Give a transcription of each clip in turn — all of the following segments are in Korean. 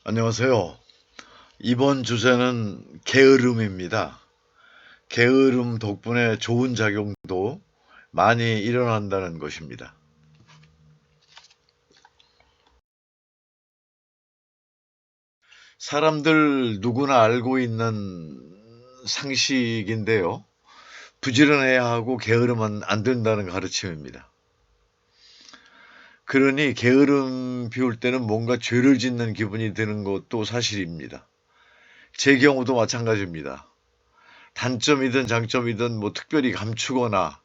안녕하세요. 이번 주제는 게으름입니다. 게으름 덕분에 좋은 작용도 많이 일어난다는 것입니다. 사람들 누구나 알고 있는 상식인데요. 부지런해야 하고 게으르면 안 된다는 가르침입니다. 그러니 게으름 피울 때는 뭔가 죄를 짓는 기분이 드는 것도 사실입니다. 제 경우도 마찬가지입니다. 단점이든 장점이든 특별히 감추거나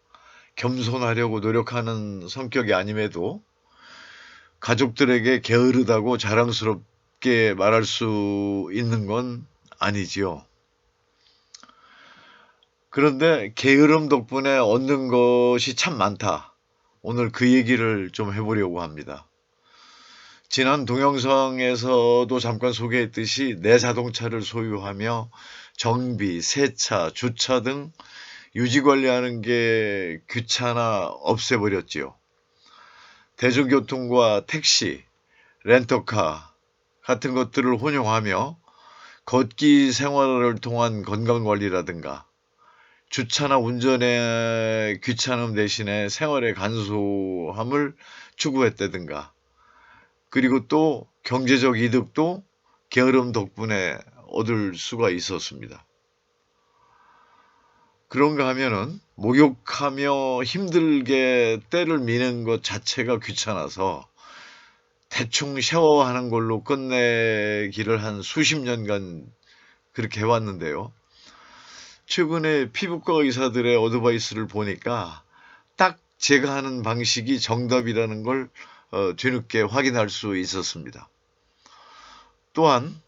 겸손하려고 노력하는 성격이 아님에도 가족들에게 게으르다고 자랑스럽게 말할 수 있는 건 아니지요. 그런데 게으름 덕분에 얻는 것이 참 많다. 오늘 그 얘기를 좀 해보려고 합니다. 지난 동영상에서도 잠깐 소개했듯이 내 자동차를 소유하며 정비, 세차, 주차 등 유지 관리하는 게 귀찮아 없애버렸지요. 대중교통과 택시, 렌터카 같은 것들을 혼용하며 걷기 생활을 통한 건강관리라든가 주차나 운전의 귀찮음 대신에 생활의 간소함을 추구했다든가 그리고 또 경제적 이득도 게으름 덕분에 얻을 수가 있었습니다. 그런가 하면은 목욕하며 힘들게 때를 미는 것 자체가 귀찮아서 대충 샤워하는 걸로 끝내기를 한 수십 년간 그렇게 해왔는데요. 최근에 피부과 의사들의 어드바이스를 보니까 딱 제가 하는 방식이 정답이라는 걸 뒤늦게 확인할 수 있었습니다. 또한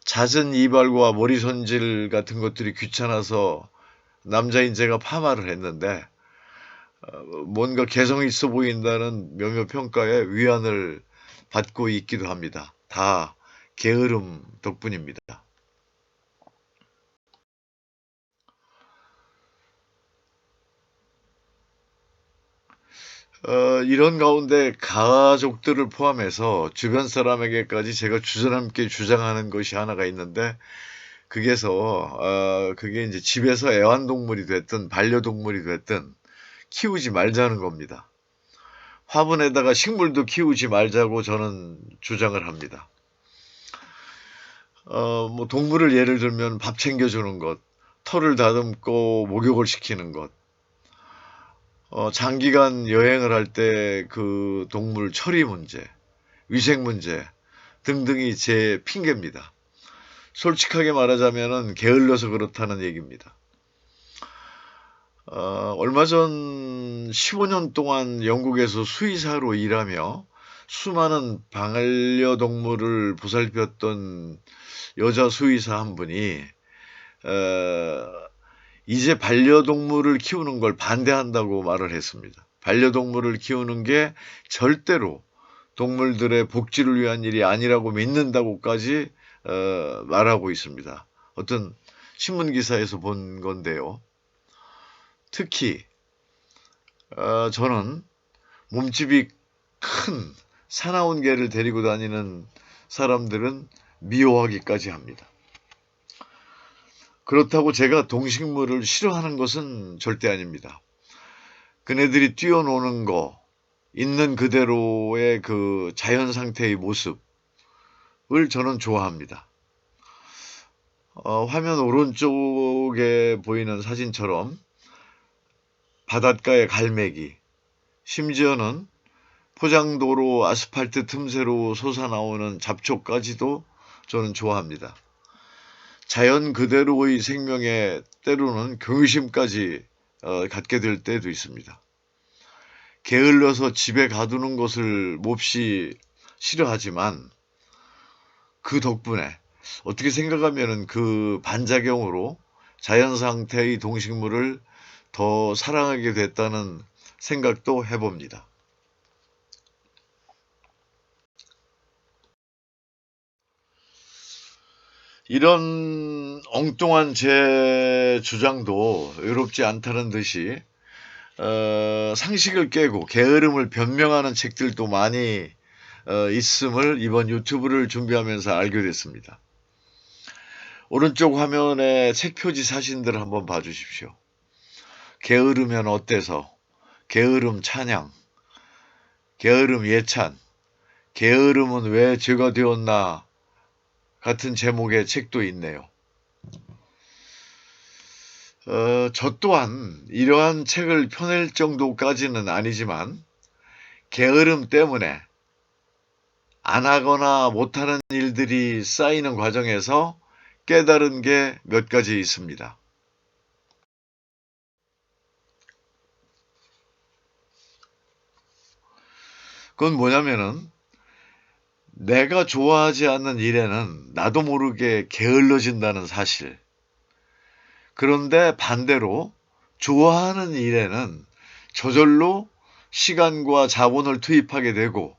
잦은 이발과 머리 손질 같은 것들이 귀찮아서 남자인 제가 파마를 했는데 뭔가 개성 있어 보인다는 몇몇 평가에 위안을 받고 있기도 합니다. 다 게으름 덕분입니다. 이런 가운데 가족들을 포함해서 주변 사람에게까지 제가 주저넘게 주장하는 것이 하나가 있는데 그게 이제 집에서 애완동물이 됐든 반려동물이 됐든 키우지 말자는 겁니다. 화분에다가 식물도 키우지 말자고 저는 주장을 합니다. 동물을 예를 들면 밥 챙겨주는 것, 털을 다듬고 목욕을 시키는 것, 장기간 여행을 할 때 그 동물 처리 문제, 위생 문제 등등이 제 핑계입니다. 솔직하게 말하자면은 게을러서 그렇다는 얘기입니다. 얼마 전 15년 동안 영국에서 수의사로 일하며 수많은 반려동물을 보살폈던 여자 수의사 한 분이 이제 반려동물을 키우는 걸 반대한다고 말을 했습니다. 반려동물을 키우는 게 절대로 동물들의 복지를 위한 일이 아니라고 믿는다고까지 말하고 있습니다. 어떤 신문 기사에서 본 건데요. 특히 저는 몸집이 큰 사나운 개를 데리고 다니는 사람들은 미워하기까지 합니다. 그렇다고 제가 동식물을 싫어하는 것은 절대 아닙니다. 그네들이 뛰어노는 거, 있는 그대로의 그 자연 상태의 모습을 저는 좋아합니다. 화면 오른쪽에 보이는 사진처럼 바닷가의 갈매기, 심지어는 포장도로 아스팔트 틈새로 솟아나오는 잡초까지도 저는 좋아합니다. 자연 그대로의 생명에 때로는 경외심까지 갖게 될 때도 있습니다. 게을러서 집에 가두는 것을 몹시 싫어하지만 그 덕분에 어떻게 생각하면은 그 반작용으로 자연 상태의 동식물을 더 사랑하게 됐다는 생각도 해봅니다. 이런 엉뚱한 제 주장도 의롭지 않다는 듯이 상식을 깨고 게으름을 변명하는 책들도 많이 있음을 이번 유튜브를 준비하면서 알게 됐습니다. 오른쪽 화면에 책 표지 사진들 한번 봐주십시오. 게으르면 어때서, 게으름 찬양, 게으름 예찬, 게으름은 왜 죄가 되었나 같은 제목의 책도 있네요. 저 또한 이러한 책을 펴낼 정도까지는 아니지만 게으름 때문에 안 하거나 못하는 일들이 쌓이는 과정에서 깨달은 게 몇 가지 있습니다. 그건 뭐냐면은 내가 좋아하지 않는 일에는 나도 모르게 게을러진다는 사실. 그런데 반대로 좋아하는 일에는 저절로 시간과 자본을 투입하게 되고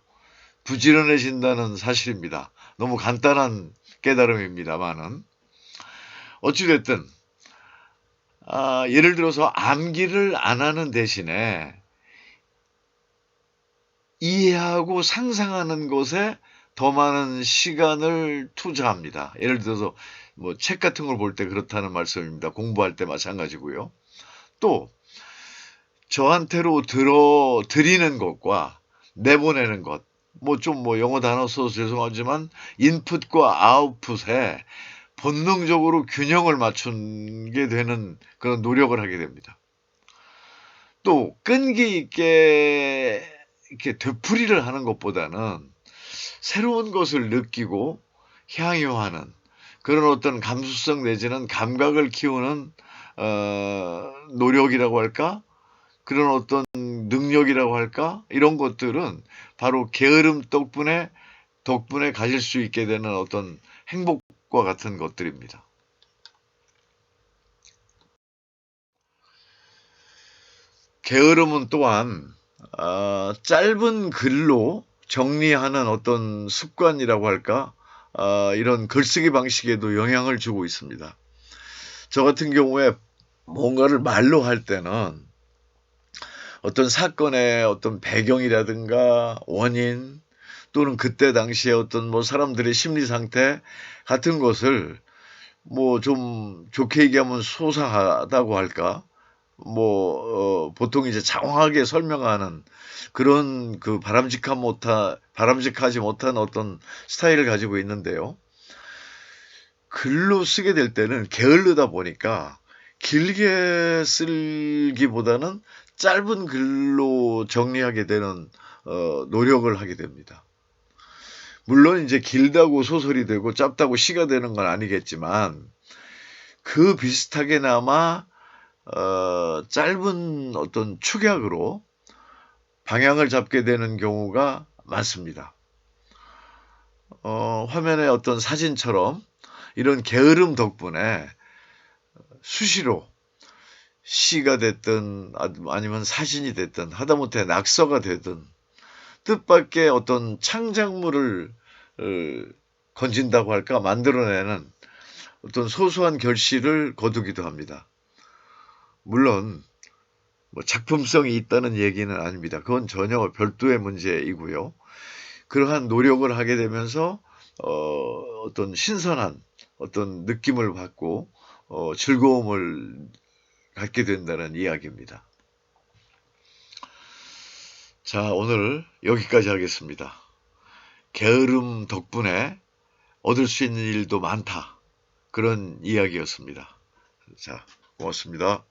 부지런해진다는 사실입니다. 너무 간단한 깨달음입니다만은 어찌됐든 예를 들어서 암기를 안 하는 대신에 이해하고 상상하는 것에 더 많은 시간을 투자합니다. 예를 들어서 뭐 책 같은 걸 볼 때 그렇다는 말씀입니다. 공부할 때 마찬가지고요. 또 저한테로 드리는 것과 내보내는 것, 뭐 영어 단어 써서 죄송하지만 인풋과 아웃풋에 본능적으로 균형을 맞추게 되는 그런 노력을 하게 됩니다. 또 끈기 있게 이렇게 되풀이를 하는 것보다는 새로운 것을 느끼고 향유하는 그런 어떤 감수성 내지는 감각을 키우는 노력이라고 할까? 그런 어떤 능력이라고 할까? 이런 것들은 바로 게으름 덕분에 가질 수 있게 되는 어떤 행복과 같은 것들입니다. 게으름은 또한 짧은 글로 정리하는 어떤 습관이라고 할까? 이런 글쓰기 방식에도 영향을 주고 있습니다. 저 같은 경우에 뭔가를 말로 할 때는 어떤 사건의 어떤 배경이라든가 원인 또는 그때 당시에 어떤 뭐 사람들의 심리 상태 같은 것을 뭐 좀 좋게 얘기하면 소상하다고 할까? 보통 이제 장황하게 설명하는 그런 그 바람직하지 못한 어떤 스타일을 가지고 있는데요. 글로 쓰게 될 때는 게을르다 보니까 길게 쓸기보다는 짧은 글로 정리하게 되는 노력을 하게 됩니다. 물론 이제 길다고 소설이 되고 짧다고 시가 되는 건 아니겠지만 그 비슷하게나마 짧은 어떤 축약으로 방향을 잡게 되는 경우가 많습니다. 화면의 어떤 사진처럼 이런 게으름 덕분에 수시로 시가 됐든 아니면 사진이 됐든 하다못해 낙서가 되든 뜻밖의 어떤 창작물을 건진다고 할까 만들어내는 어떤 소소한 결실을 거두기도 합니다. 물론 뭐 작품성이 있다는 얘기는 아닙니다. 그건 전혀 별도의 문제이고요. 그러한 노력을 하게 되면서 어떤 신선한 어떤 느낌을 받고 즐거움을 갖게 된다는 이야기입니다. 자, 오늘 여기까지 하겠습니다. 게으름 덕분에 얻을 수 있는 일도 많다. 그런 이야기였습니다. 자, 고맙습니다.